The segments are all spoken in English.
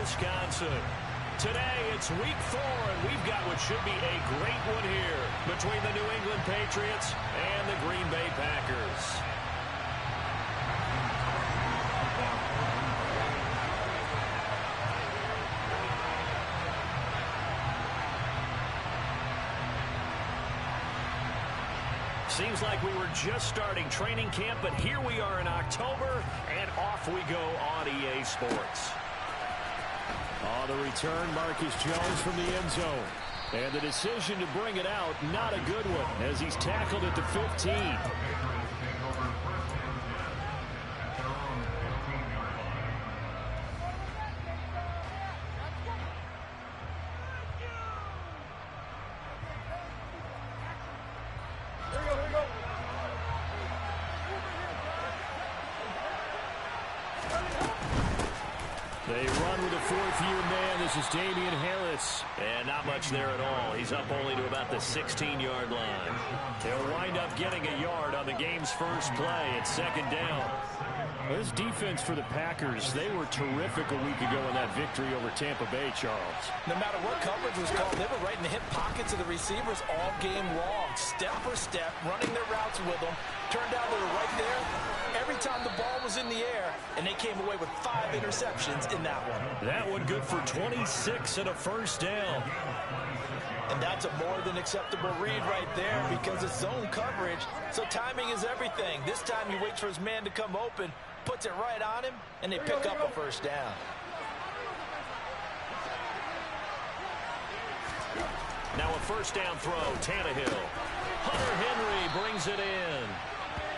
Wisconsin. Today, it's week 4, and we've got what should be a great one here between the New England Patriots and the Green Bay Packers. Seems like we were just starting training camp, but here we are in October, and off we go on EA Sports. On the return, Marcus Jones from the end zone. And the decision to bring it out, not a good one, as he's tackled at the 15. They run with a fourth-year man. This is Damian Harris. And not much there at all. He's up only to about the 16-yard line. He'll wind up getting a yard on the game's first play. It's second down. Well, this defense for the Packers, they were terrific a week ago in that victory over Tampa Bay, Charles. No matter what coverage was called, they were right in the hip pockets of the receivers all game long. Step for step, running their routes with them. Turned out they were right there every time the ball was in the air, and they came away with 5 interceptions in that one. That one good for 26 and a first down. And that's a more than acceptable read right there because it's zone coverage, so timing is everything. This time you wait for his man to come open, puts it right on him, and they pick up a first down. Now a first down throw, Tannehill. Hunter Henry brings it in.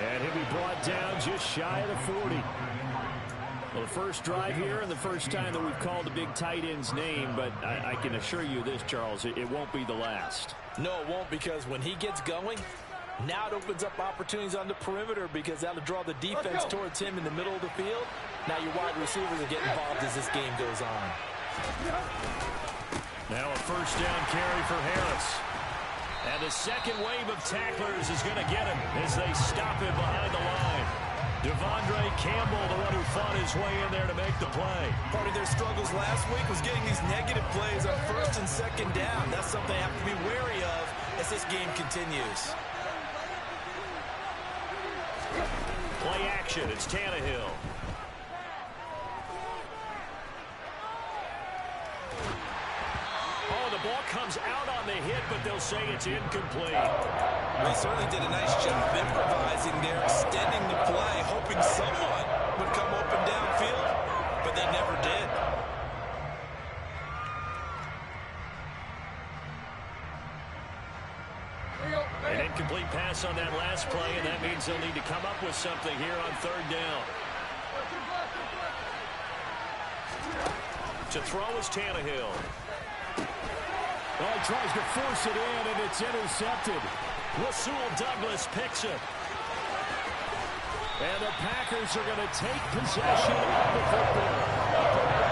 And he'll be brought down just shy of the 40. Well, the first drive here and the first time that we've called the big tight end's name, but I can assure you this, Charles, it won't be the last. No, it won't, because when he gets going, now it opens up opportunities on the perimeter because that'll draw the defense towards him in the middle of the field. Now your wide receivers will get involved as this game goes on. Now a first down carry for Harris. And the second wave of tacklers is going to get him as they stop him behind the line. Devondre Campbell, the one who fought his way in there to make the play. Part of their struggles last week was getting these negative plays on first and second down. That's something they have to be wary of as this game continues. Play action. It's Tannehill. Oh, the ball comes out on the hit, but they'll say it's incomplete. They certainly did a nice job improvising there, extending the play, hoping someone would come open downfield, but they never did. An incomplete pass on that last play, and that means they'll need to come up with something here on third down. To throw is Tannehill. Oh, he tries to force it in, and it's intercepted. Rasul Douglas picks it. And the Packers are going to take possession of the football.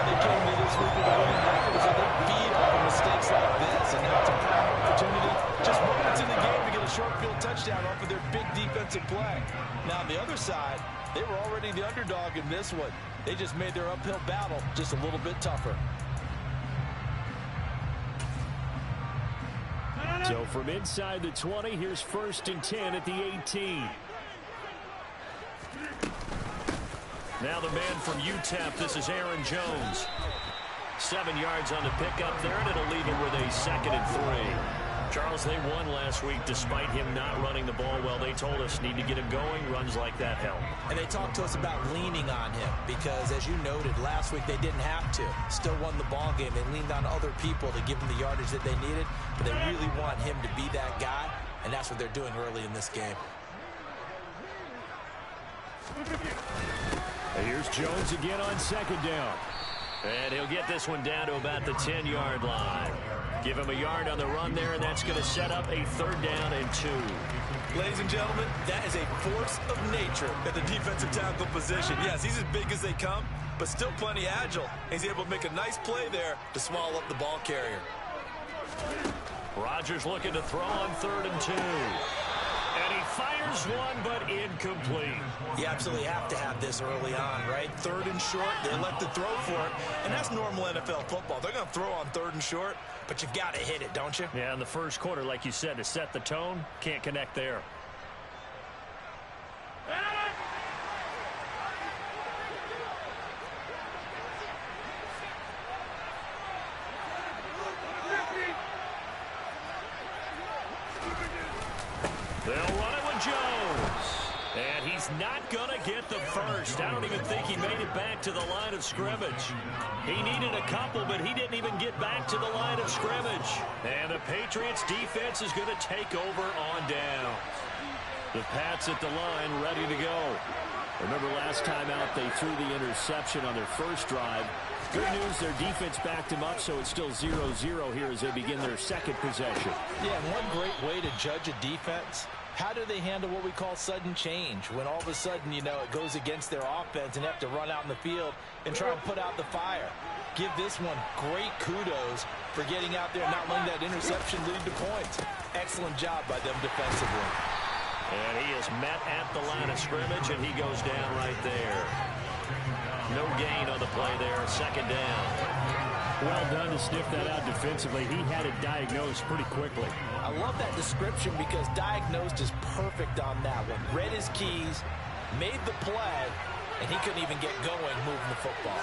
They came to this week with a winning record, so they feed off of mistakes like this, and now it's a prime opportunity. Just moments in the game to get a short field touchdown off of their big defensive play. Now, on the other side, they were already the underdog in this one. They just made their uphill battle just a little bit tougher. So from inside the 20, here's 1st and 10 at the 18. Now the man from UTEP, this is Aaron Jones. 7 yards on the pickup there, and it'll leave him with a 2nd and 3. Charles, they won last week despite him not running the ball well. They told us need to get him going. Runs like that help. And they talked to us about leaning on him because, as you noted, last week they didn't have to. Still won the ball game. They leaned on other people to give them the yardage that they needed, but they really want him to be that guy, and that's what they're doing early in this game. And here's Jones again on 2nd down. And he'll get this one down to about the 10-yard line. Give him a yard on the run there, and that's going to set up a 3rd down and 2. Ladies and gentlemen, that is a force of nature at the defensive tackle position. Yes, he's as big as they come, but still plenty agile. He's able to make a nice play there to swallow up the ball carrier. Rodgers looking to throw on 3rd and 2. And he fires one, but incomplete. You absolutely have to have this early on, right? 3rd and short, they elect to throw for it, and that's normal NFL football. They're going to throw on 3rd and short, but you've got to hit it, don't you? Yeah, in the first quarter, like you said, to set the tone, can't connect there. They'll run it with Jones. And he's not going to get the first. I don't even think he made it back to the line of scrimmage. He needed a couple, but he didn't even get back to the line of scrimmage. And the Patriots defense is going to take over on down. The Pats at the line, ready to go. Remember last time out, they threw the interception on their first drive. Good news, their defense backed him up, so it's still 0-0 here as they begin their second possession. Yeah, and one great way to judge a defense, how do they handle what we call sudden change? When all of a sudden, you know, it goes against their offense and they have to run out in the field and try and put out the fire. Give this one great kudos for getting out there and not letting that interception lead to points. Excellent job by them defensively. And he is met at the line of scrimmage, and he goes down right there. No gain on the play there, 2nd down. Well done to sniff that out defensively. He had it diagnosed pretty quickly. I love that description because diagnosed is perfect on that one. Read his keys, made the play, and he couldn't even get going moving the football.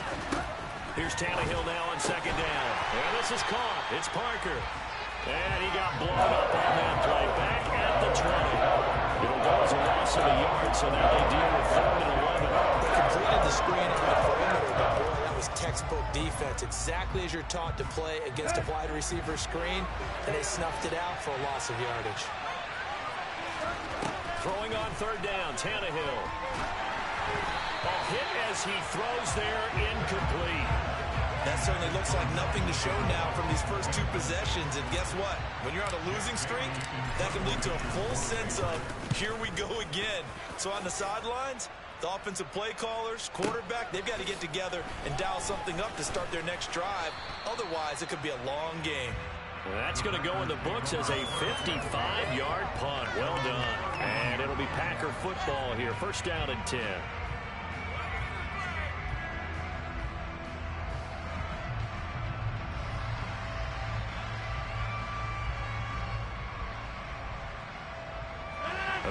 Here's Tannehill now on 2nd down. And this is caught. It's Parker. And he got blown up on that play. Back at the 20. It'll go as a loss of a yard, so now they deal with 3rd and 11. They completed the screen over the perimeter, but boy, that was textbook defense. Exactly as you're taught to play against a wide receiver screen, and they snuffed it out for a loss of yardage. Throwing on 3rd down, Tannehill. A hit as he throws there, incomplete. That certainly looks like nothing to show now from these first 2 possessions. And guess what? When you're on a losing streak, that can lead to a full sense of, here we go again. So on the sidelines, the offensive play callers, quarterback, they've got to get together and dial something up to start their next drive. Otherwise, it could be a long game. Well, that's going to go in the books as a 55-yard punt. Well done. And it'll be Packer football here. 1st down and 10.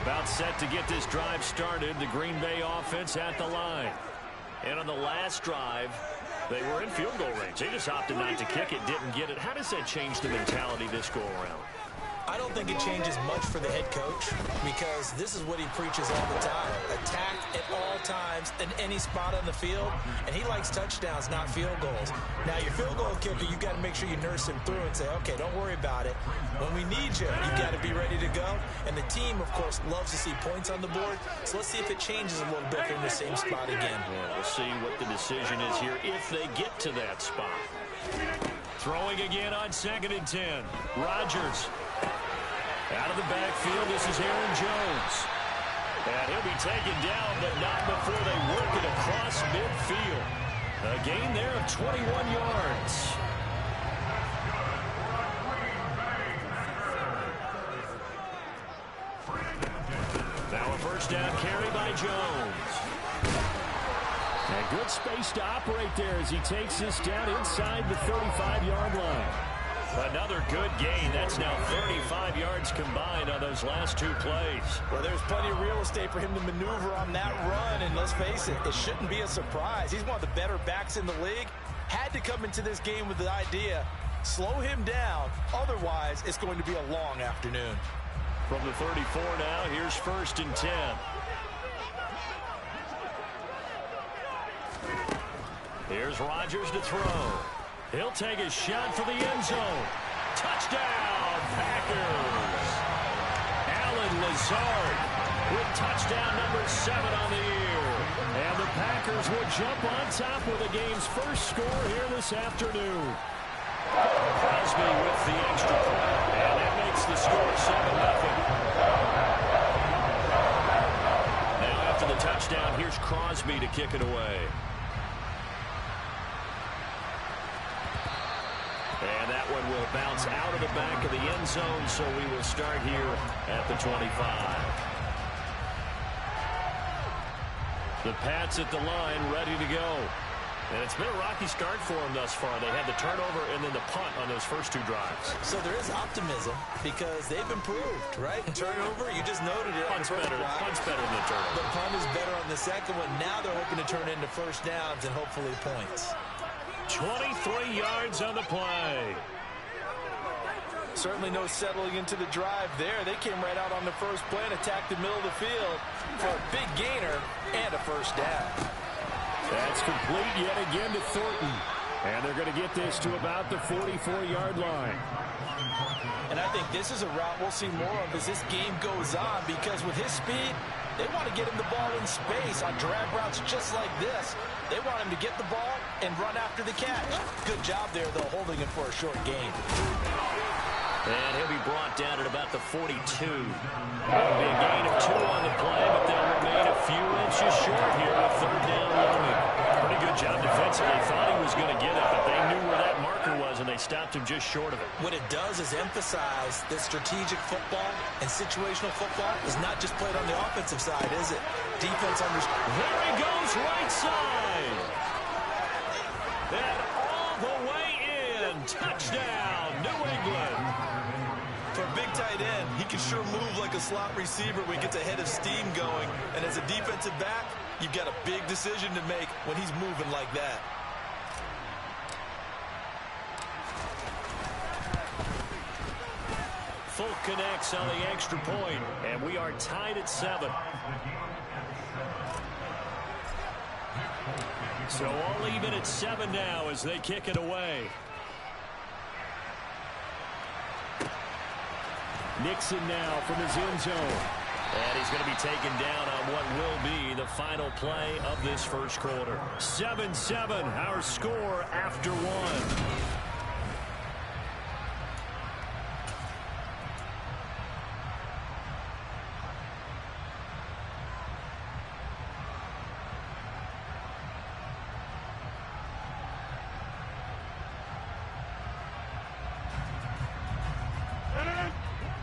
About set to get this drive started, the Green Bay offense at the line. And on the last drive, they were in field goal range. They just opted not to kick it, didn't get it. How does that change the mentality this go around? I don't think it changes much for the head coach because this is what he preaches all the time. Attack at all times in any spot on the field, and he likes touchdowns, not field goals. Now, your field goal kicker, you've got to make sure you nurse him through and say, okay, don't worry about it. When we need you, you've got to be ready to go. And the team, of course, loves to see points on the board. So let's see if it changes a little bit in the same spot again. Well, we'll see what the decision is here if they get to that spot. Throwing again on 2nd and 10. Rodgers. Out of the backfield, this is Aaron Jones. And he'll be taken down, but not before they work it across midfield. A gain there of 21 yards. Now a 1st down carry by Jones. And good space to operate there as he takes this down inside the 35-yard line. Another good gain. That's now 35 yards combined on those last 2 plays. Well, there's plenty of real estate for him to maneuver on that run, and let's face it, it shouldn't be a surprise. He's one of the better backs in the league. Had to come into this game with the idea, slow him down, otherwise it's going to be a long afternoon. From the 34 now, here's 1st and 10. Here's Rodgers to throw. He'll take a shot for the end zone. Touchdown, Packers. Allen Lazard with touchdown number 7 on the year. And the Packers will jump on top with the game's first score here this afternoon. Crosby with the extra point, and that makes the score 7-0. Now after the touchdown, here's Crosby to kick it away. And that one will bounce out of the back of the end zone, so we will start here at the 25. The Pats at the line, ready to go. And it's been a rocky start for them thus far. They had the turnover and then the punt on those first two drives. So there is optimism because they've improved, right? Turnover, you just noted it. Punt's better than the turnover. The punt is better on the second one. Now they're hoping to turn into first downs and hopefully points. 23 yards on the play. Certainly no settling into the drive there. They came right out on the first play and attacked the middle of the field for a big gainer and a first down. That's complete yet again to Thornton. And they're going to get this to about the 44-yard line. And I think this is a route we'll see more of as this game goes on because with his speed, they want to get him the ball in space on drag routes just like this. They want him to get the ball and run after the catch. Good job there, though, holding him for a short gain. And he'll be brought down at about the 42. That'll be a gain of 2 on the play, but they'll remain a few inches short here with third down looming. Pretty good job defensively. Thought he was going to get it, but they knew where that marker was, and they stopped him just short of it. What it does is emphasize that strategic football and situational football is not just played on the offensive side, is it? Defense understands. There he goes, right side. And all the way in. Touchdown, New England. For a big tight end, he can sure move like a slot receiver when he gets a head of steam going. And as a defensive back, you've got a big decision to make when he's moving like that. Folk connects on the extra point, and we are tied at 7. So all even at 7 now as they kick it away. Nixon now from his end zone. And he's going to be taken down on what will be the final play of this first quarter. 7-7, our score after 1.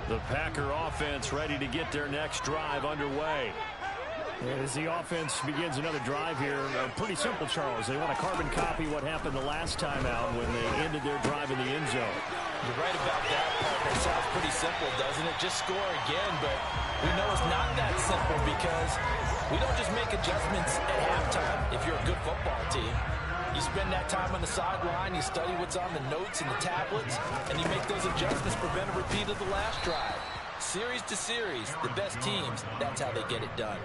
The Packer offense ready to get their next drive underway. As the offense begins another drive here, pretty simple, Charles. They want to carbon copy what happened the last time out when they ended their drive in the end zone. You're right about that, partner. It sounds pretty simple, doesn't it? Just score again, but we know it's not that simple because we don't just make adjustments at halftime if you're a good football team. You spend that time on the sideline, you study what's on the notes and the tablets, and you make those adjustments, prevent a repeat of the last drive. Series to series, the best teams, that's how they get it done.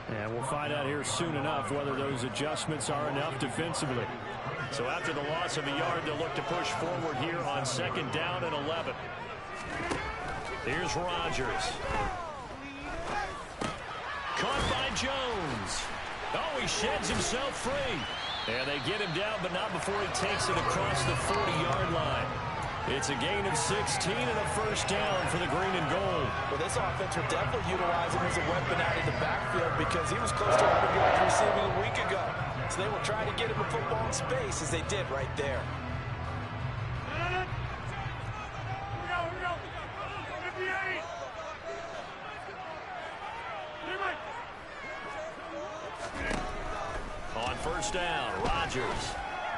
And we'll find out here soon enough whether those adjustments are enough defensively. So after the loss of a yard, they'll look to push forward here on 2nd down and 11. Here's Rodgers. Caught by Jones. Oh, he sheds himself free. And they get him down, but not before he takes it across the 40-yard line. It's a gain of 16 and a first down for the green and gold. Well, this offense will definitely utilize him as a weapon out of the backfield because he was close to 100 yards receiving a week ago. So they will try to get him a football in space as they did right there. On first down, Rodgers.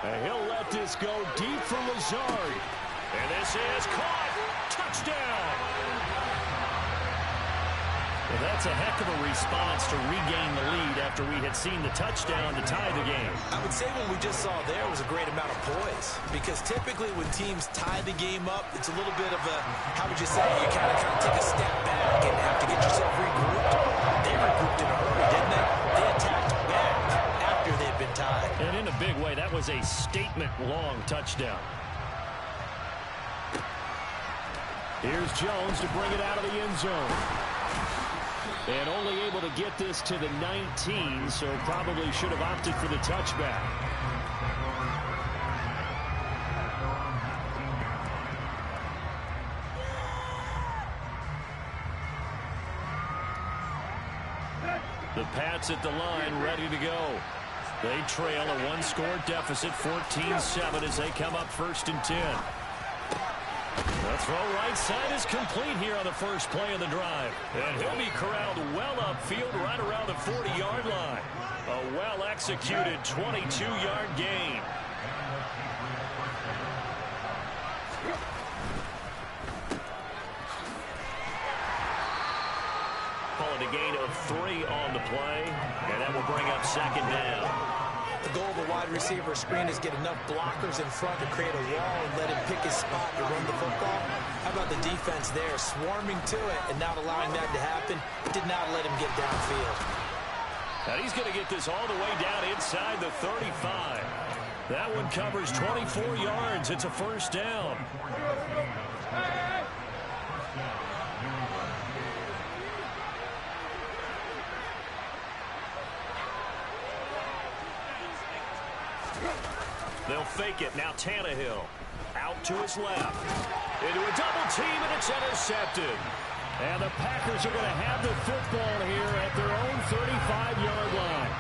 And he'll let this go deep for Lazard. And this is caught. Touchdown. Well, that's a heck of a response to regain the lead after we had seen the touchdown to tie the game. I would say what we just saw there was a great amount of poise because typically when teams tie the game up, it's a little bit of a, how would you say, you kind of take a step back and have to get yourself regrouped. They regrouped in a hurry, didn't they? They attacked back after they'd been tied. And in a big way, that was a statement-long touchdown. Here's Jones to bring it out of the end zone. And only able to get this to the 19, so probably should have opted for the touchback. The Pats at the line, ready to go. They trail a one-score deficit, 14-7, as they come up 1st and 10. The throw right side is complete here on the first play of the drive. And he'll be corralled well upfield right around the 40-yard line. A well-executed 22-yard gain. Calling a gain of 3 on the play, and that will bring up second down. The goal of a wide receiver screen is get enough blockers in front to create a wall and let him pick his spot to run the football. How about the defense there, swarming to it and not allowing that to happen? Did not let him get downfield. And he's going to get this all the way down inside the 35. That one covers 24 yards. It's a first down. They'll fake it. Now Tannehill out to his left. Into a double team, and it's intercepted. And the Packers are going to have the football here at their own 35-yard line.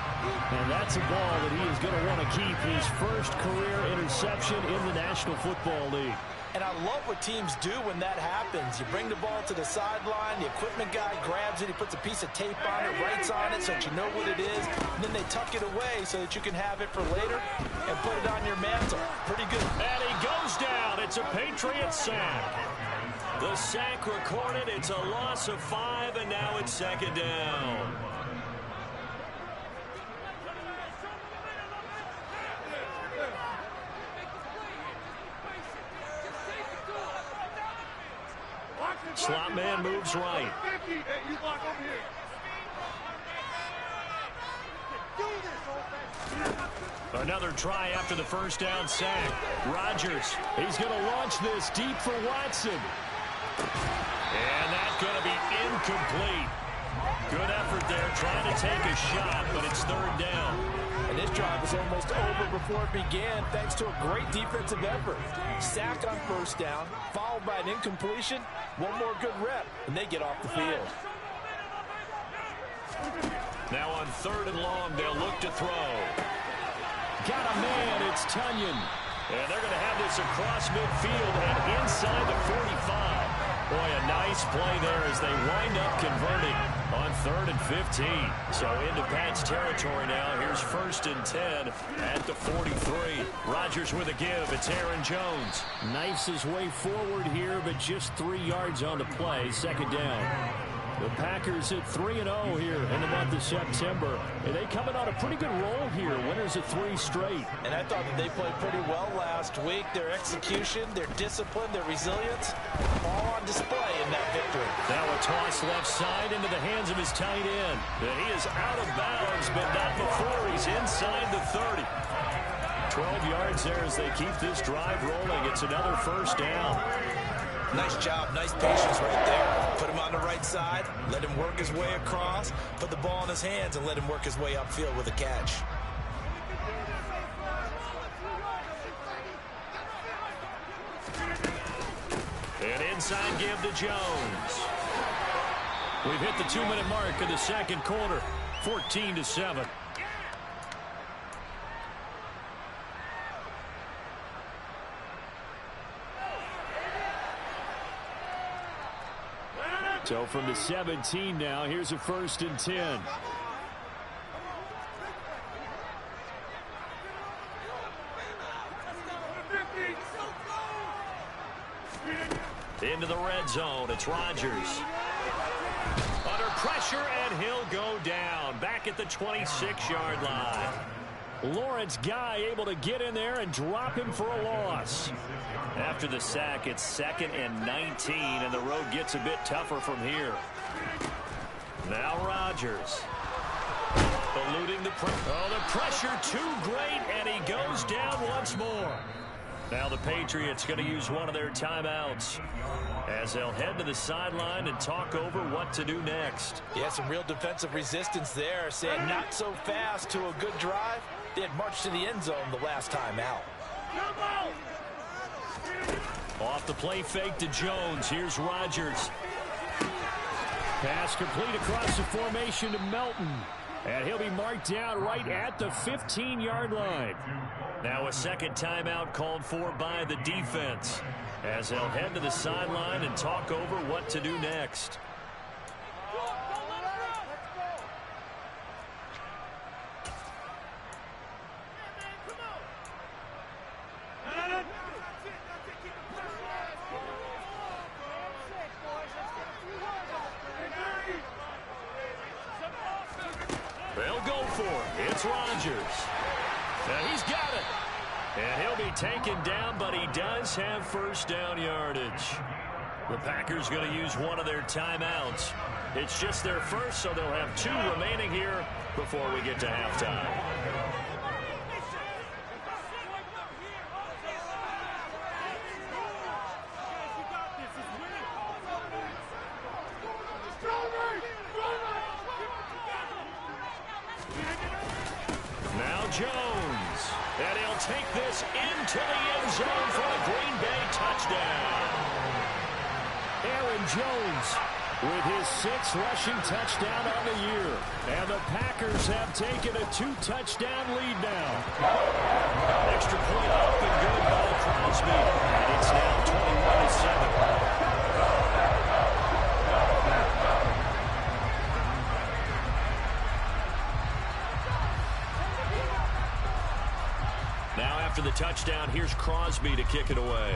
And that's a ball that he is going to want to keep, his first career interception in the National Football League. And I love what teams do when that happens. You bring the ball to the sideline, the equipment guy grabs it, he puts a piece of tape on it, writes on it so that you know what it is, and then they tuck it away so that you can have it for later and put it on your mantle. Pretty good. And he goes down. It's a Patriot sack. The sack recorded. It's a loss of 5, and now it's second down. Slot man moves right. Another try after the first down sack. Rodgers, he's going to launch this deep for Watson. And that's going to be incomplete. Good effort there trying to take a shot, but it's third down. And this drive was almost over before it began thanks to a great defensive effort. Sack on first down, followed by an incompletion. One more good rep, and they get off the field. Now on third and long, they'll look to throw. Got a man, it's Tunyon. And they're going to have this across midfield and inside the 45. Boy, a nice play there as they wind up converting on 3rd and 15. So into Pat's territory now. Here's 1st and 10 at the 43. Rodgers with a give. It's Aaron Jones. Knifes his way forward here, but just 3 yards on the play. Second down. The Packers at 3-0 here in the month of September. And they coming on a pretty good roll here. Winners of 3 straight. And I thought that they played pretty well last week. Their execution, their discipline, their resilience, all on display in that victory. Now a toss left side into the hands of his tight end. And he is out of bounds, but not before he's inside the 30. 12 yards there as they keep this drive rolling. It's another first down. Nice job, nice patience right there. Put him on the right side, let him work his way across, put the ball in his hands, and let him work his way upfield with a catch. An inside give to Jones. We've hit the 2-minute mark of the second quarter, 14-7. So from the 17 now, here's a 1st and 10. Into the red zone, it's Rodgers. Under pressure, and he'll go down. Back at the 26-yard line. Lawrence Guy able to get in there and drop him for a loss. After the sack, it's 2nd and 19, and the road gets a bit tougher from here. Now Rodgers. Eluding the pressure too great, and he goes down once more. Now the Patriots going to use one of their timeouts as they'll head to the sideline and talk over what to do next. Yeah, some real defensive resistance there, saying not so fast to a good drive. They had marched to the end zone the last time out. Off the play fake to Jones. Here's Rodgers. Pass complete across the formation to Melton. And he'll be marked down right at the 15-yard line. Now a second timeout called for by the defense, as they'll head to the sideline and talk over what to do next. They'll go for it. It's Rodgers. Now he's got it. And he'll be taken down, but he does have first down yardage. The Packers going to use one of their timeouts. It's just their first, so they'll have 2 remaining here before we get to halftime. Now Jones. And he'll take this into the end zone for a Green Bay touchdown. Aaron Jones with his 6th rushing touchdown on the year. And the Packers have taken a 2-touchdown lead now. Extra point up and good by Crosby. And it's now 21-7. Now after the touchdown, here's Crosby to kick it away.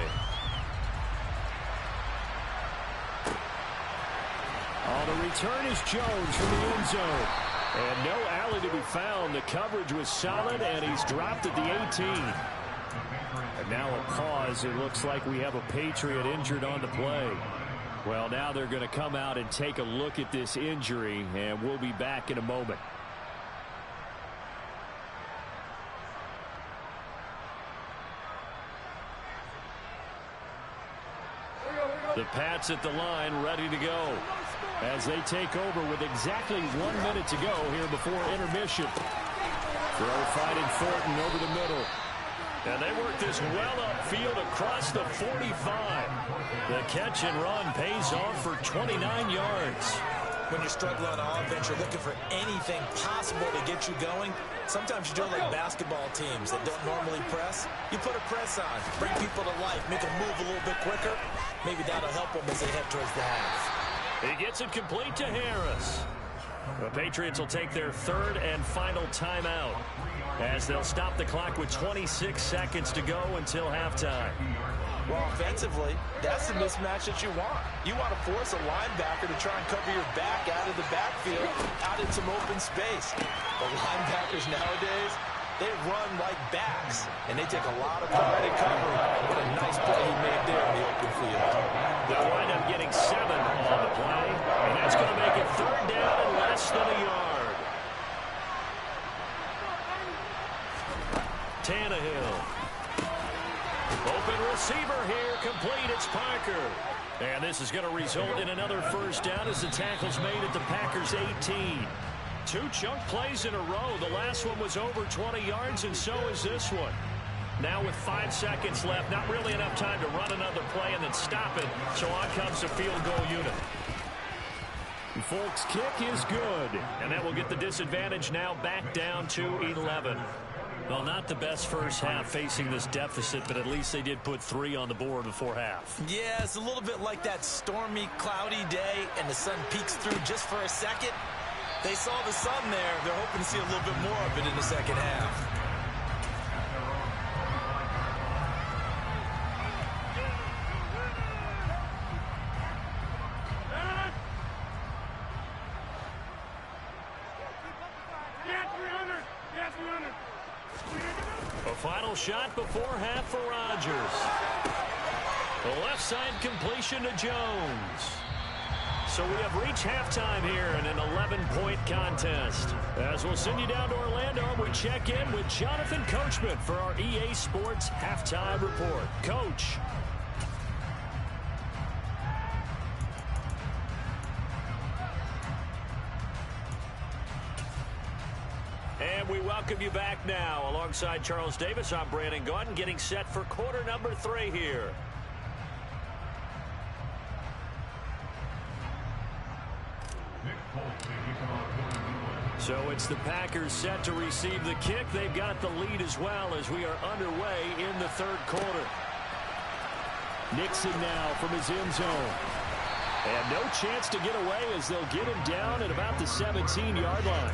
On the return is Jones from the end zone. And no alley to be found. The coverage was solid, and he's dropped at the 18. And now a pause. It looks like we have a Patriot injured on the play. Well, now they're going to come out and take a look at this injury, and we'll be back in a moment. The Pats at the line, ready to go, as they take over with exactly 1 minute to go here before intermission. Throw fighting Thornton over the middle. And they work this well upfield across the 45. The catch and run pays off for 29 yards. When you're struggling on offense, you're looking for anything possible to get you going. Sometimes you do it like basketball teams that don't normally press. You put a press on, bring people to life, make them move a little bit quicker. Maybe that'll help them as they head towards the half. He gets it complete to Harris. The Patriots will take their 3rd and final timeout, as they'll stop the clock with 26 seconds to go until halftime. Well, offensively, that's the mismatch that you want. You want to force a linebacker to try and cover your back out of the backfield, out in some open space. The linebackers nowadays, they run like backs, and they take a lot of pride in covering. What a nice play he made there in the open field. They'll wind up getting 7 on the play, and that's going to make it 3rd down and less than a yard. Tannehill. Open receiver here, complete, it's Parker. And this is going to result in another first down as the tackle's made at the Packers' 18. 2 chunk plays in a row. The last one was over 20 yards, and so is this one. Now with 5 seconds left, not really enough time to run another play and then stop it, so on comes the field goal unit. Folks' kick is good. And that will get the disadvantage now back down to 11. Well, not the best first half facing this deficit, but at least they did put 3 on the board before half. Yeah, it's a little bit like that stormy, cloudy day, and the sun peeks through just for a second. They saw the sun there. They're hoping to see a little bit more of it in the second half. A final shot before half for Rodgers. The left side completion to Jones. So we have reached halftime here in an 11-point contest. As we'll send you down to Orlando, we check in with Jonathan Coachman for our EA Sports Halftime Report. Coach. And we welcome you back now. Alongside Charles Davis, I'm Brandon Gaudin, getting set for quarter number 3 here. So it's the Packers set to receive the kick. They've got the lead as well as we are underway in the third quarter. Nixon now from his end zone. And no chance to get away as they'll get him down at about the 17-yard line.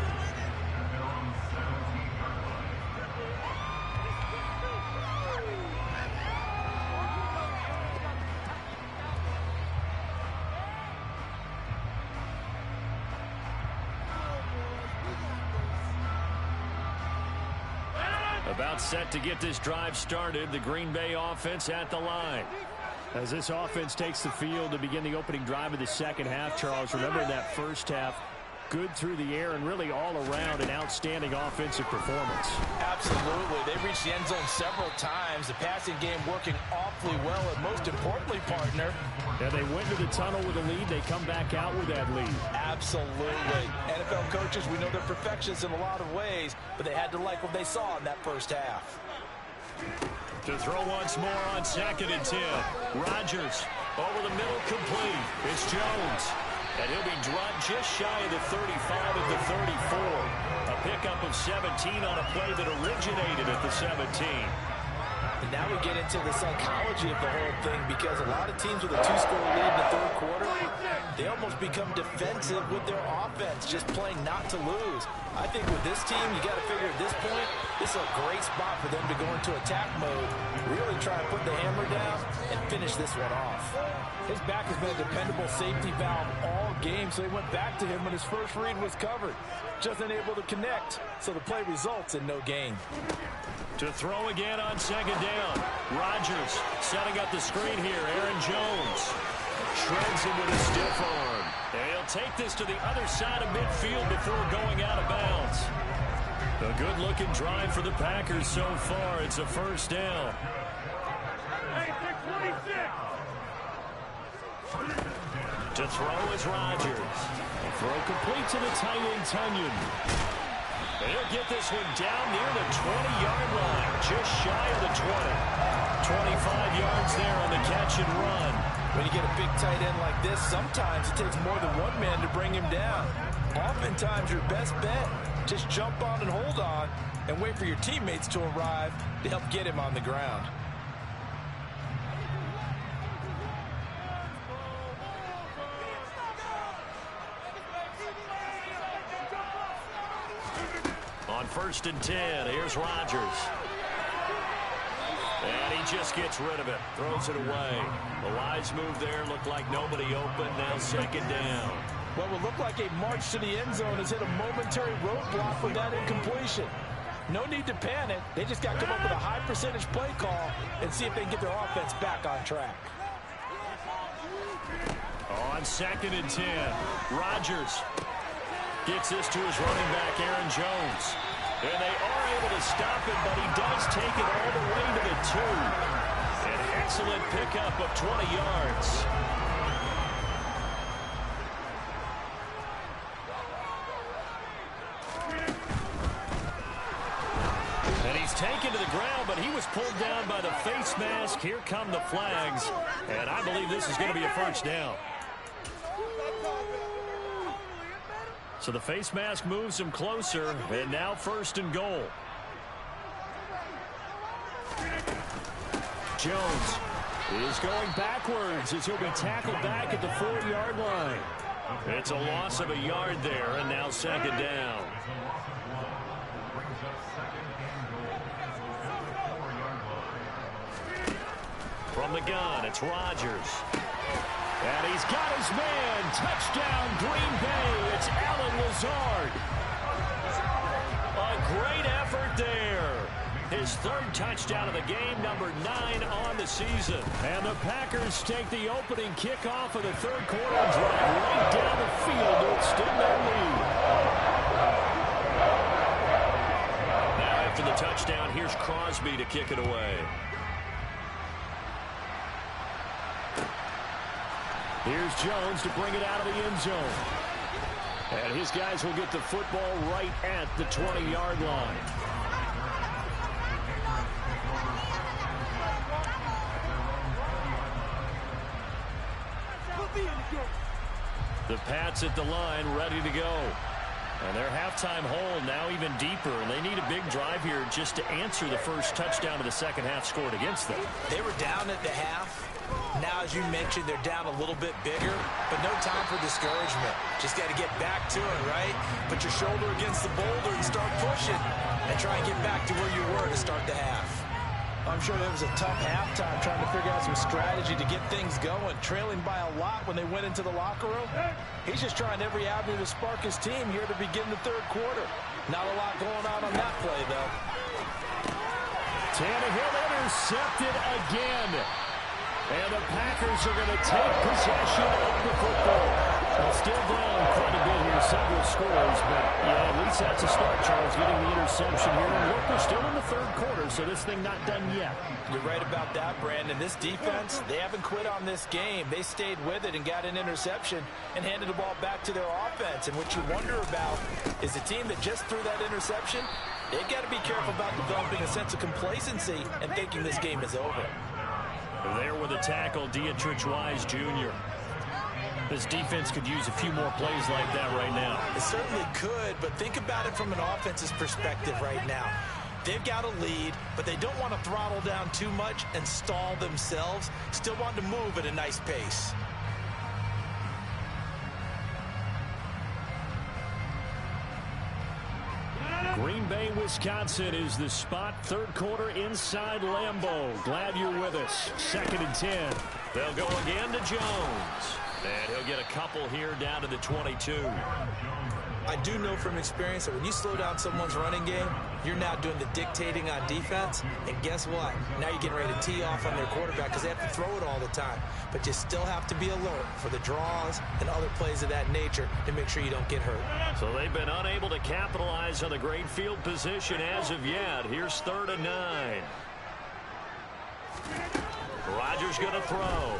About set to get this drive started. The Green Bay offense at the line. As this offense takes the field to begin the opening drive of the second half, Charles, remember that first half, good through the air and really all around an outstanding offensive performance. Absolutely. They reached the end zone several times. The passing game working awfully well, and most importantly, partner. Yeah, they went to the tunnel with a lead. They come back out with that lead. Absolutely. NFL coaches, we know they're perfectionists in a lot of ways, but they had to like what they saw in that first half. To throw once more on 2nd and 10. Rodgers over the middle, complete. It's Jones. And he'll be dropped just shy of the 35 at the 34. A pickup of 17 on a play that originated at the 17. And now we get into the psychology of the whole thing, because a lot of teams with a 2-score lead in the third quarter, they almost become defensive with their offense, just playing not to lose. I think with this team, you got to figure at this point, this is a great spot for them to go into attack mode, really try and put the hammer down and finish this one off. His back has been a dependable safety valve all game, so they went back to him when his first read was covered. Just unable to connect, so the play results in no gain. To throw again on 2nd down. Rodgers setting up the screen here. Aaron Jones shreds him with a stiff arm. And he'll take this to the other side of midfield before going out of bounds. A good-looking drive for the Packers so far. It's a first down. To throw is Rodgers. Throw complete to the tight end, Tunyon. And he'll get this one down near the 20-yard line, just shy of the 20. 25 yards there on the catch and run. When you get a big tight end like this, sometimes it takes more than one man to bring him down. Oftentimes, your best bet, just jump on and hold on and wait for your teammates to arrive to help get him on the ground. On 1st and 10, here's Rodgers. And he just gets rid of it, throws it away. The wise move there, looked like nobody open, now 2nd down. What will look like a march to the end zone has hit a momentary roadblock with that incompletion. No need to panic. They just got to come up with a high percentage play call and see if they can get their offense back on track. On 2nd and 10, Rodgers gets this to his running back, Aaron Jones. And they are able to stop it, but he does take it all the way to the 2. An excellent pickup of 20 yards. And he's taken to the ground, but he was pulled down by the face mask. Here come the flags. And I believe this is going to be a first down. So the face mask moves him closer, and now 1st and goal. Jones is going backwards as he'll be tackled back at the 4-yard line. It's a loss of a yard there, and now 2nd down. From the gun, it's Rodgers. And he's got his man. Touchdown, Green Bay. It's Allen Lazard. A great effort there. His 3rd touchdown of the game, number 9 on the season. And the Packers take the opening kickoff of the third quarter and drive right down the field to extend their lead. Now after the touchdown, here's Crosby to kick it away. Here's Jones to bring it out of the end zone. And his guys will get the football right at the 20-yard line. The Pats at the line, ready to go. And their halftime hole now even deeper, and they need a big drive here just to answer the first touchdown of the second half scored against them. They were down at the half. Now, as you mentioned, they're down a little bit bigger, but no time for discouragement. Just got to get back to it, right? Put your shoulder against the boulder and start pushing, and try and get back to where you were to start the half. I'm sure that was a tough halftime trying to figure out some strategy to get things going. Trailing by a lot when they went into the locker room. He's just trying every avenue to spark his team here to begin the third quarter. Not a lot going on that play, though. Tannehill intercepted again. And the Packers are going to take possession of the football. Well, still down quite a bit here, several scores, but yeah, at least that's a start, Charles, getting the interception here. And look, we're still in the third quarter, so this thing not done yet. You're right about that, Brandon. This defense, they haven't quit on this game. They stayed with it and got an interception and handed the ball back to their offense. And what you wonder about is the team that just threw that interception, they've got to be careful about developing a sense of complacency and thinking this game is over. There with a tackle, Dietrich Wise Jr. This defense could use a few more plays like that right now. It certainly could, but think about it from an offense's perspective right now. They've got a lead, but they don't want to throttle down too much and stall themselves. Still want to move at a nice pace. Green Bay, Wisconsin is the spot. Third quarter inside Lambeau. Glad you're with us. 2nd and 10. They'll go again to Jones. And he'll get a couple here down to the 22. I do know from experience that when you slow down someone's running game, you're now doing the dictating on defense. And guess what? Now you're getting ready to tee off on their quarterback because they have to throw it all the time. But you still have to be alert for the draws and other plays of that nature to make sure you don't get hurt. So they've been unable to capitalize on the great field position as of yet. Here's 3rd and 9. Rodgers going to throw.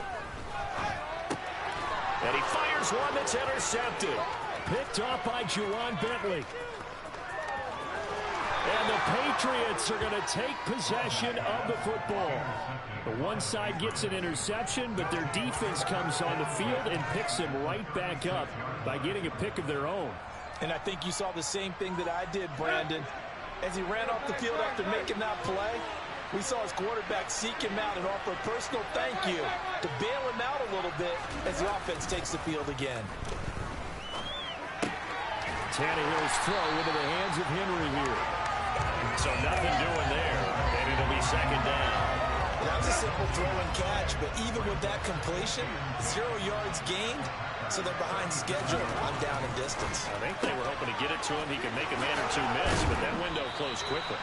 And he fires one that's intercepted. Picked off by Juwan Bentley. And the Patriots are going to take possession of the football. The one side gets an interception, but their defense comes on the field and picks them right back up by getting a pick of their own. And I think you saw the same thing that I did, Brandon. As he ran off the field after making that play, we saw his quarterback seek him out and offer a personal thank you to bail him out a little bit as the offense takes the field again. Tannehill's throw into the hands of Henry here. So nothing doing there, and it'll be 2nd down. That was a simple throw and catch, but even with that completion, 0 yards gained, so they're behind schedule on down and distance. I think they were hoping to get it to him. He could make a man or two miss, but that window closed quickly.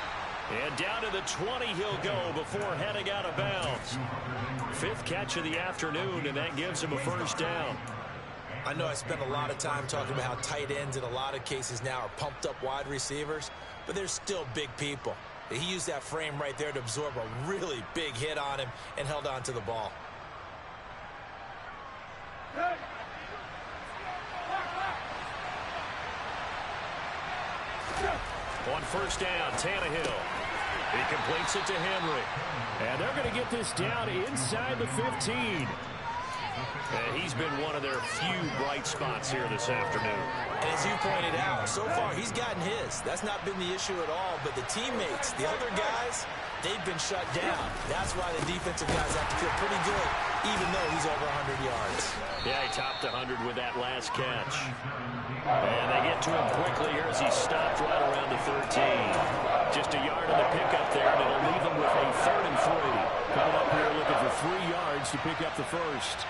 And down to the 20 he'll go before heading out of bounds. 5th catch of the afternoon, and that gives him a 1st down. I know I spent a lot of time talking about how tight ends in a lot of cases now are pumped up wide receivers, but they're still big people. He used that frame right there to absorb a really big hit on him and held on to the ball. On 1st down, Tannehill. He completes it to Henry. And they're going to get this down inside the 15. And he's been one of their few bright spots here this afternoon. And as you pointed out, so far he's gotten his. That's not been the issue at all. But the teammates, the other guys, they've been shut down. That's why the defensive guys have to feel pretty good, even though he's over 100 yards. Yeah, he topped 100 with that last catch. And they get to him quickly here as he stopped right around the 13. Just a yard on the pickup there, and it'll leave him with a 3rd and 3. Coming up here looking for 3 yards to pick up the 1st.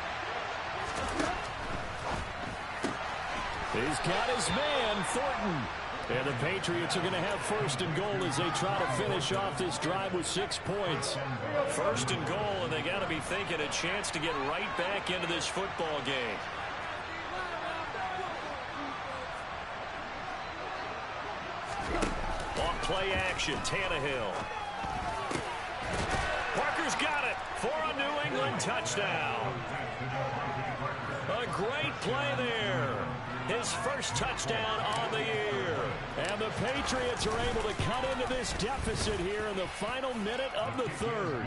He's got his man, Thornton. And the Patriots are going to have 1st and goal as they try to finish off this drive with 6 points. 1st and goal, and they got to be thinking a chance to get right back into this football game. On play action, Tannehill. Parker's got it for a New England touchdown. A great play there. His 1st touchdown on the year. And the Patriots are able to cut into this deficit here in the final minute of the 3rd.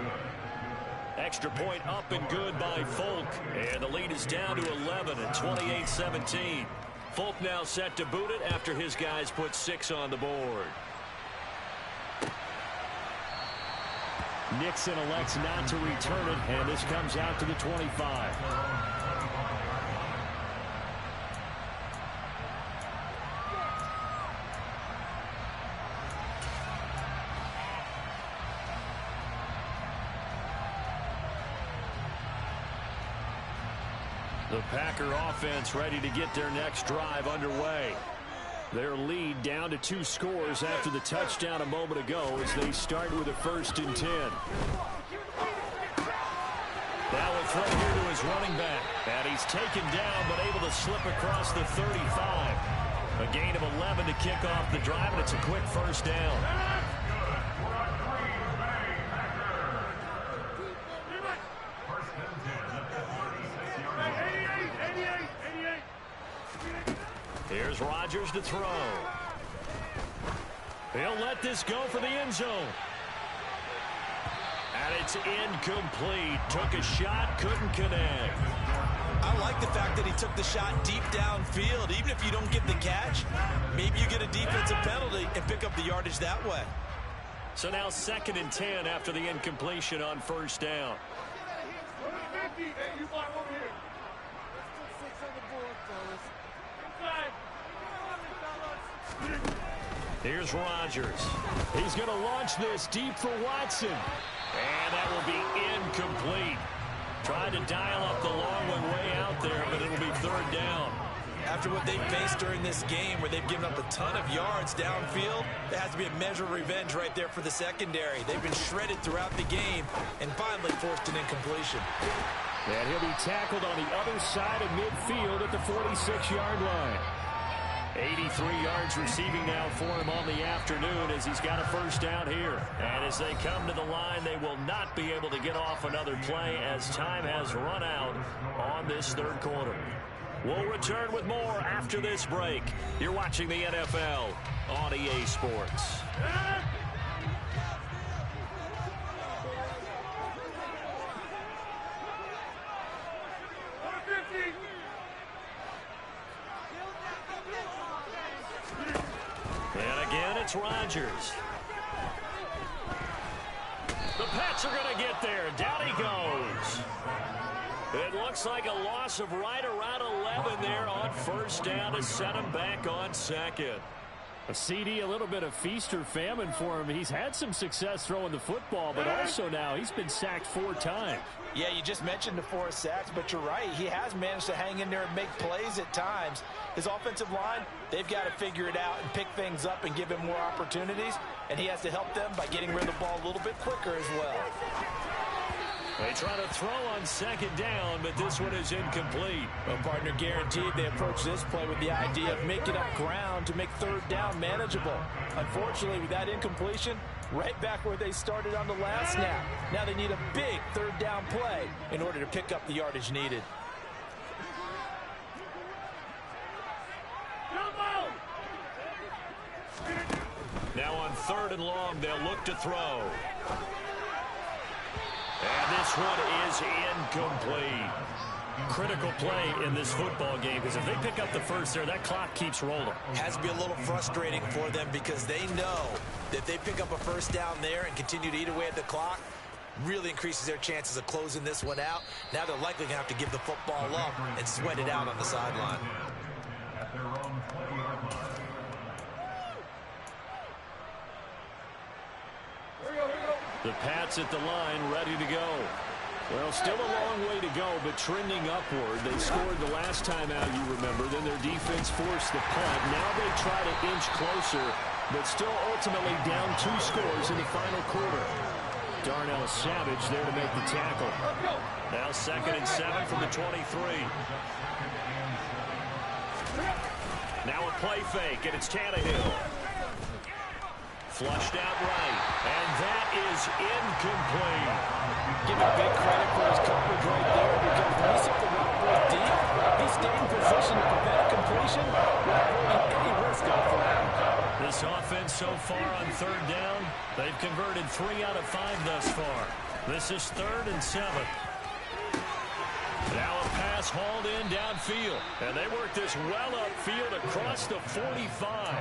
Extra point up and good by Folk. And the lead is down to 11 at 28-17. Folk now set to boot it after his guys put 6 on the board. Nixon elects not to return it, and this comes out to the 25. The Packer offense ready to get their next drive underway. Their lead down to 2 scores after the touchdown a moment ago as they start with a 1st and 10. Now a throw here to his running back. And he's taken down but able to slip across the 35. A gain of 11 to kick off the drive, and it's a quick 1st down. Here's Rodgers to throw. He'll let this go for the end zone. And it's incomplete. Took a shot, couldn't connect. I like the fact that he took the shot deep downfield. Even if you don't get the catch, maybe you get a defensive penalty and pick up the yardage that way. So now 2nd and 10 after the incompletion on 1st down. Here's Rodgers. He's going to launch this deep for Watson. And that will be incomplete. Tried to dial up the long one way out there, but it'll be 3rd down. After what they've faced during this game where they've given up a ton of yards downfield, there has to be a measure of revenge right there for the secondary. They've been shredded throughout the game and finally forced an incompletion. And he'll be tackled on the other side of midfield at the 46-yard line. 83 yards receiving now for him on the afternoon as he's got a 1st down here. And as they come to the line, they will not be able to get off another play as time has run out on this 3rd quarter. We'll return with more after this break. You're watching the NFL on EA Sports. And again, it's Rodgers. The Pats are going to get there. Down he goes. It looks like a loss of right around 11 there on 1st down to set him back on 2nd. A CD, a little bit of feast or famine for him. He's had some success throwing the football, but also now he's been sacked 4 times. Yeah, you just mentioned the 4 sacks, but you're right. He has managed to hang in there and make plays at times. His offensive line, they've got to figure it out and pick things up and give him more opportunities, and he has to help them by getting rid of the ball a little bit quicker as well. They try to throw on 2nd down, but this one is incomplete. Well, partner, guaranteed they approach this play with the idea of making up ground to make 3rd down manageable. Unfortunately, with that incompletion, right back where they started on the last snap. Now they need a big 3rd down play in order to pick up the yardage needed. Now on 3rd and long, they'll look to throw. And this one is incomplete. Critical play in this football game because if they pick up the 1st there, that clock keeps rolling. Has to be a little frustrating for them because they know that if they pick up a 1st down there and continue to eat away at the clock, really increases their chances of closing this one out. Now they're likely going to have to give the football up and sweat it out on the sideline. The Pats at the line, ready to go. Well, still a long way to go, but trending upward. They scored the last time out, you remember. Then their defense forced the punt. Now they try to inch closer, but still ultimately down 2 scores in the final quarter. Darnell Savage there to make the tackle. Now 2nd and 7 from the 23. Now a play fake, and it's Tannehill. Flushed out right, and that is incomplete. Give him big credit for his coverage right there because when he saw the route break deep, he stayed in position to prevent a completion without avoiding any risk on the flag. This offense so far on 3rd down, they've converted 3 out of 5 thus far. This is 3rd and 7. Now a pass hauled in downfield. And they work this well upfield across the 45.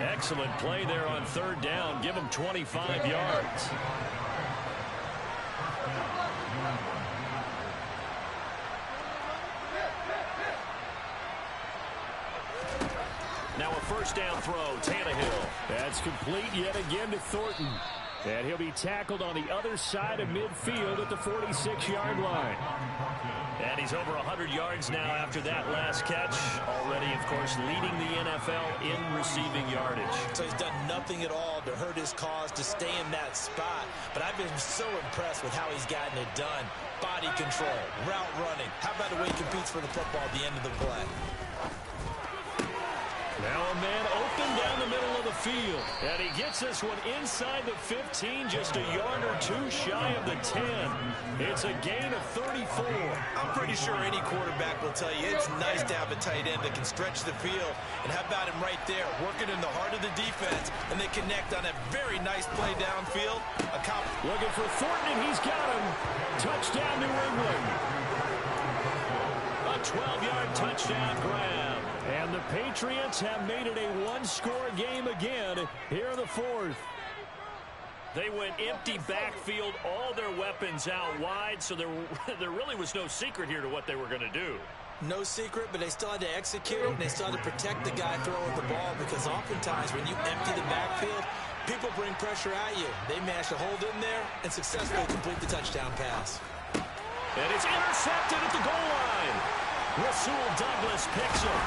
Excellent play there on third down. Give them 25 yards. Now a first down throw, Tannehill. That's complete yet again to Thornton. And he'll be tackled on the other side of midfield at the 46-yard line. And he's over 100 yards now after that last catch. Already, of course, leading the NFL in receiving yardage. So he's done nothing at all to hurt his cause, to stay in that spot. But I've been so impressed with how he's gotten it done. Body control, route running. How about the way he competes for the football at the end of the play? Now a man open down the middle of the field. And he gets this one inside the 15, just a yard or two shy of the 10. It's a gain of 34. I'm pretty sure any quarterback will tell you it's nice to have a tight end that can stretch the field. And how about him right there, working in the heart of the defense, and they connect on a very nice play downfield. Looking for Thornton, and he's got him. Touchdown, New England. A 12-yard touchdown grab. And the Patriots have made it a one-score game again here in the fourth. They went empty backfield, all their weapons out wide, so there really was no secret here to what they were going to do. No secret, but they still had to execute it, and they still had to protect the guy throwing the ball, because oftentimes when you empty the backfield, people bring pressure at you. They managed to hold in there and successfully complete the touchdown pass. And it's intercepted at the goal line. Rasul Douglas picks him.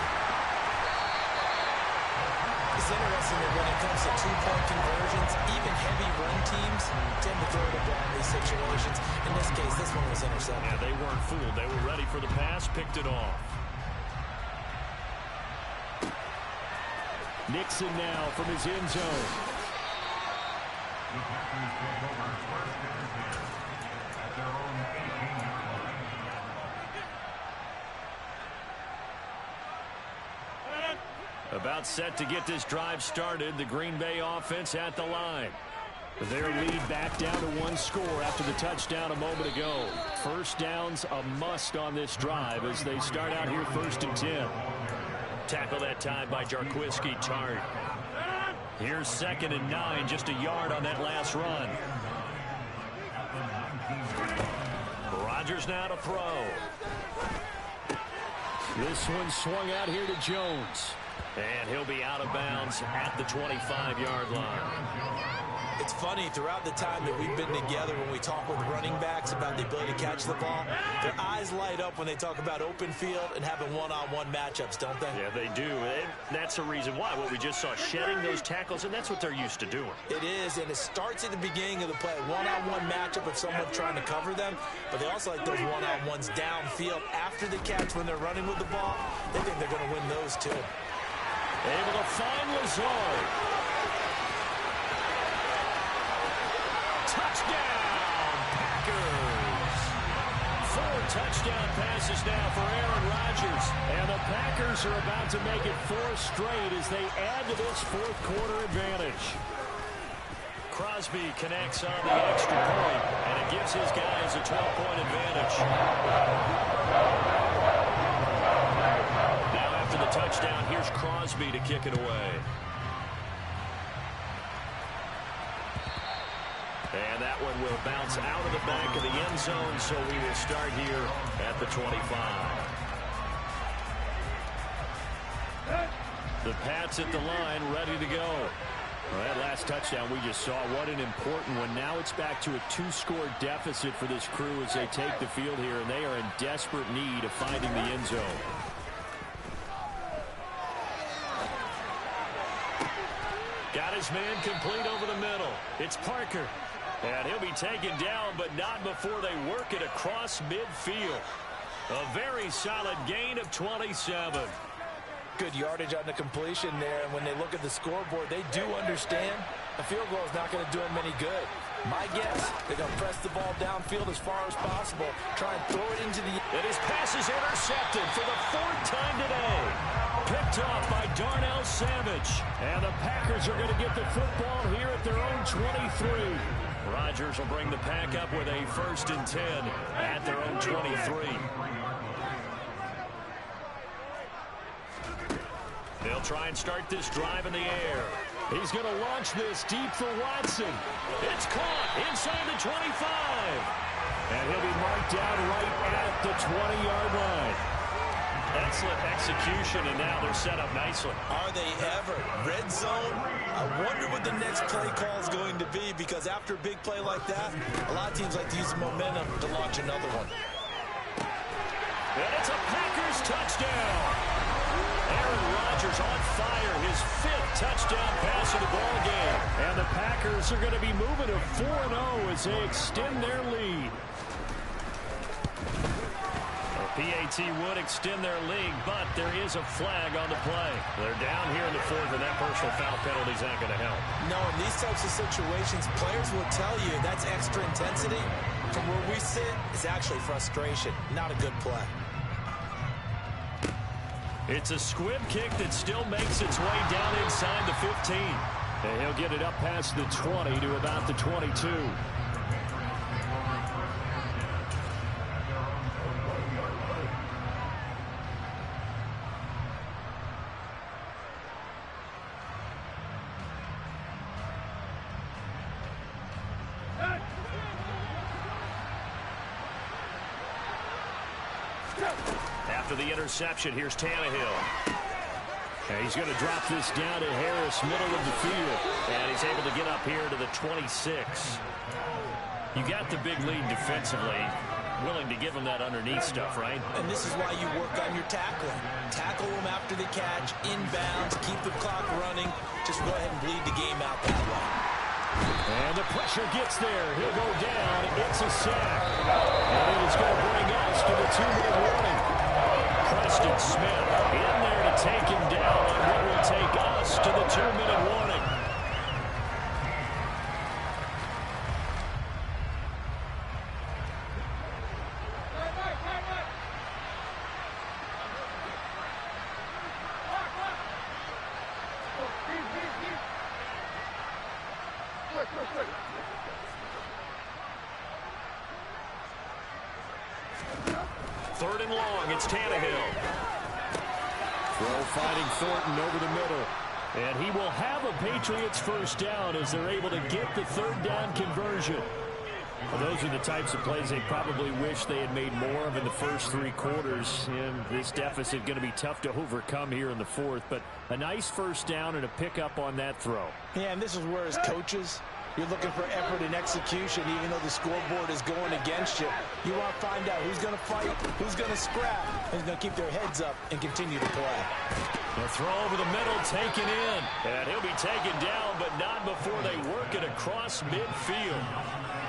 It's interesting that when it comes to two-point conversions, even heavy run teams tend to throw the ball in these situations. In this case, this one was intercepted. Yeah, they weren't fooled. They were ready for the pass, picked it off. Nixon now from his end zone. About set to get this drive started. The Green Bay offense at the line. Their lead back down to one score after the touchdown a moment ago. First down's a must on this drive as they start out here 1st and 10. Tackle that time by Jarquiski Tart. Here's 2nd and 9, just a yard on that last run. Rodgers now to throw. This one swung out here to Jones. And he'll be out of bounds at the 25-yard line. It's funny, throughout the time that we've been together, when we talk with running backs about the ability to catch the ball, their eyes light up when they talk about open field and having one-on-one matchups, don't they? Yeah, they do. And that's the reason why. What we just saw, shedding those tackles, and that's what they're used to doing. It is, and it starts at the beginning of the play. One-on-one matchup with someone trying to cover them, but they also like those one-on-ones downfield after the catch when they're running with the ball. They think they're going to win those, too. Able to find Lazard. Touchdown, Packers. 4 touchdown passes now for Aaron Rodgers. And the Packers are about to make it 4 straight as they add to this fourth quarter advantage. Crosby connects on the extra point, and it gives his guys a 12-point advantage. Now after the touchdown, here's Crosby to kick it away. And that one will bounce out of the back of the end zone, so we will start here at the 25. The Pats at the line, ready to go. Well, that last touchdown we just saw, what an important one. Now it's back to a 2-score deficit for this crew as they take the field here, and they are in desperate need of finding the end zone. Got his man complete over the middle. It's Parker. And he'll be taken down, but not before they work it across midfield. A very solid gain of 27. Good yardage on the completion there, and when they look at the scoreboard, they do understand a field goal is not going to do them any good. My guess, they're going to press the ball downfield as far as possible, try and throw it into the... And his pass is intercepted for the 4th time today. Picked off by Darnell Savage. And the Packers are going to get the football here at their own 23. Rodgers will bring the Pack up with a 1st and 10 at their own 23. They'll try and start this drive in the air. He's going to launch this deep for Watson. It's caught inside the 25. And he'll be marked down right at the 20-yard line. Excellent execution, and now they're set up nicely. Are they ever? Red zone? I wonder what the next play call is going to be, because after a big play like that, a lot of teams like to use the momentum to launch another one. And it's a Packers touchdown. Aaron Rodgers on fire, his 5th touchdown pass of the ball game. And the Packers are going to be moving to 4-0 as they extend their lead. PAT would extend their lead, but there is a flag on the play. They're down here in the 4th, and that personal foul penalty is not going to help. No, in these types of situations, players will tell you that's extra intensity. From where we sit, it's actually frustration, not a good play. It's a squib kick that still makes its way down inside the 15. And he'll get it up past the 20 to about the 22. After the interception, here's Tannehill. And he's going to drop this down to Harris, middle of the field. And he's able to get up here to the 26. You got the big lead defensively. Willing to give him that underneath stuff, right? And this is why you work on your tackling. Tackle them after the catch, inbounds, keep the clock running. Just go ahead and bleed the game out that way. And the pressure gets there. He'll go down. It's a sack. And it is going to bring us to the 2-minute warning. Preston Smith in there to take him down on what will take us to the 2-minute warning. Third and long, it's Tannehill. Throw fighting Thornton over the middle. And he will have a Patriots first down as they're able to get the third down conversion. Well, those are the types of plays they probably wish they had made more of in the first 3 quarters. And this deficit going to be tough to overcome here in the 4th. But a nice first down and a pickup on that throw. Yeah, and this is where as coaches, you're looking for effort and execution, even though the scoreboard is going against you. You want to find out who's going to fight, who's going to scrap, and who's going to keep their heads up and continue to play. The throw over the middle, taken in. And he'll be taken down, but not before they work it across midfield.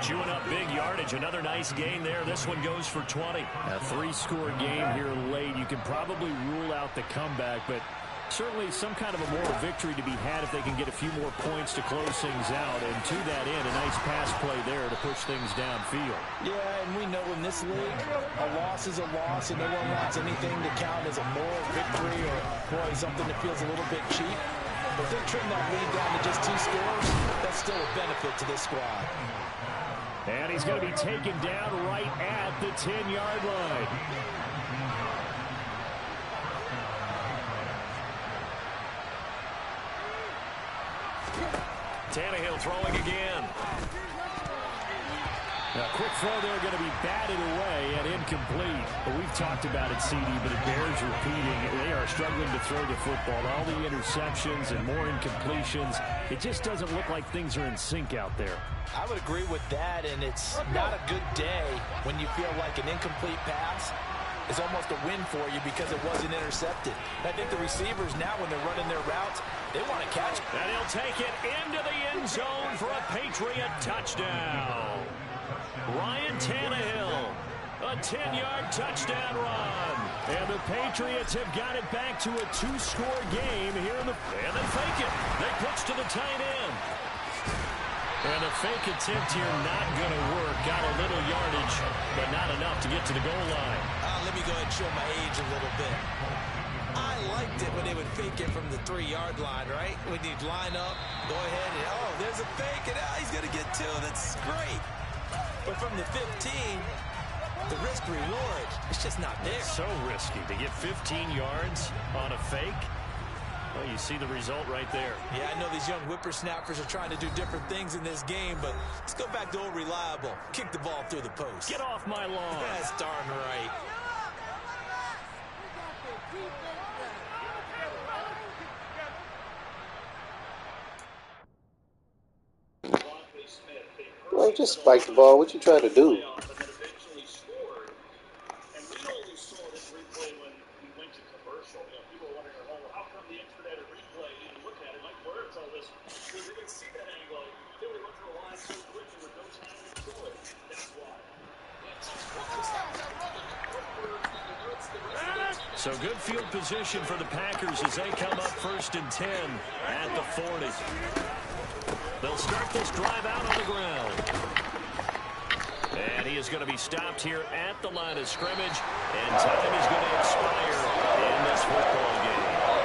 Chewing up big yardage. Another nice gain there. This one goes for 20. A 3-score game here late. You can probably rule out the comeback, but certainly some kind of a moral victory to be had if they can get a few more points to close things out. And to that end, a nice pass play there to push things downfield. Yeah, and we know in this league, a loss is a loss, and no one wants anything to count as a moral victory or, boy, something that feels a little bit cheap. If they trim that lead down to just 2 scores, that's still a benefit to this squad. And he's going to be taken down right at the 10-yard line. Tannehill throwing again. A quick throw there going to be batted away and incomplete. But we've talked about it, CD, but it bears repeating. They are struggling to throw the football. All the interceptions and more incompletions. It just doesn't look like things are in sync out there. I would agree with that, and it's not a good day when you feel like an incomplete pass is almost a win for you because it wasn't intercepted. I think the receivers now, when they're running their routes, they want to catch. And he'll take it into the end zone for a Patriot touchdown. Ryan Tannehill, a 10-yard touchdown run. And the Patriots have got it back to a 2-score game here in the... And they fake it. They pitch to the tight end. And the fake attempt here not going to work. Got a little yardage, but not enough to get to the goal line. Let me go ahead and show my age a little bit. I liked it when they would fake it from the 3-yard line, right? When you'd line up, go ahead and, oh, there's a fake, and he's going to get 2. That's great. But from the 15, the risk-reward, it's just not there. It's so risky to get 15 yards on a fake. Well, you see the result right there. Yeah, I know these young whippersnappers are trying to do different things in this game, but let's go back to old reliable. Kick the ball through the post. Get off my lawn. That's darn right. Well, just spike the ball. What you trying to do? So good field position for the Packers as they come up 1st and 10 at the 40. They'll start this drive out on the ground. And he is going to be stopped here at the line of scrimmage. And time is going to expire in this football game.